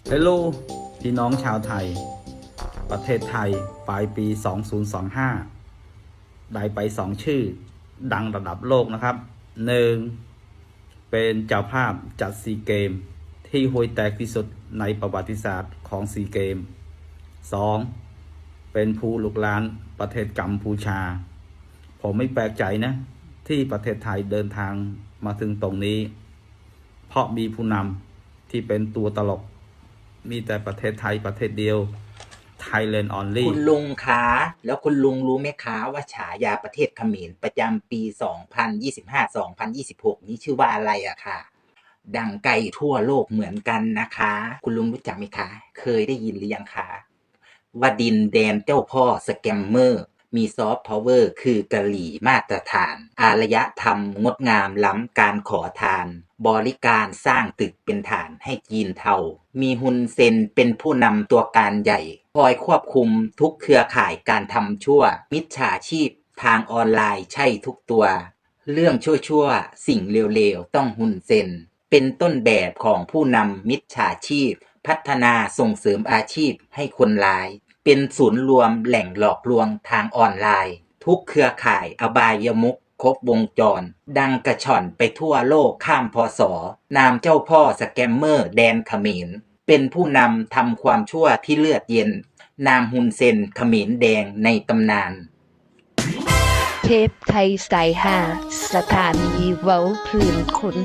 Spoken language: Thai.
เฮลโลพี่น้องชาวไทยประเทศไทยปลายปี 2025 ได้ไป2ชื่อดังระดับโลกนะครับ 1. เป็นเจ้าภาพจัดซีเกมที่ห่วยแตกที่สุดในประวัติศาสตร์ของซีเกม 2. เป็นผู้ลุกลานประเทศกัมพูชาผมไม่แปลกใจนะที่ประเทศไทยเดินทางมาถึงตรงนี้เพราะมีผู้นำที่เป็นตัวตลกมีแต่ประเทศไทยประเทศเดียว Thailand only คุณลุงคะแล้วคุณลุงรู้ไหมคะว่าฉายาประเทศเขมรประจำปี 2025-2026 นี้ชื่อว่าอะไรอะค่ะดังไกลทั่วโลกเหมือนกันนะคะคุณลุงรู้จักไหมคะเคยได้ยินหรือยังคะว่าดินแดนเจ้าพ่อสแกมเมอร์มีซอฟต์พาวเวอร์คือกะหรี่มาตรฐานอารยธรรมงดงามล้ำการขอทานบริการสร้างตึกเป็นฐานให้จีนเทามีฮุนเซนเป็นผู้นำตัวการใหญ่คอยควบคุมทุกเครือข่ายการทำชั่วมิจฉาชีพทางออนไลน์ใช่ทุกตัวเรื่องชั่วๆสิ่งเลวๆต้องฮุนเซนเป็นต้นแบบของผู้นำมิจฉาชีพพัฒนาส่งเสริมอาชีพให้คนร้ายเป็นศูนย์รวมแหล่งหลอกลวงทางออนไลน์ทุกเครือข่ายอบายมุขครบวงจรดังกระช่อนไปทั่วโลกข้ามพศนามเจ้าพ่อสแกมเมอร์แดนเขมรเป็นผู้นำทำความชั่วที่เลือดเย็นนามฮุนเซนเขมรแดงในตำนานเทปไทยสาย5สถานีเว้าพื้นคน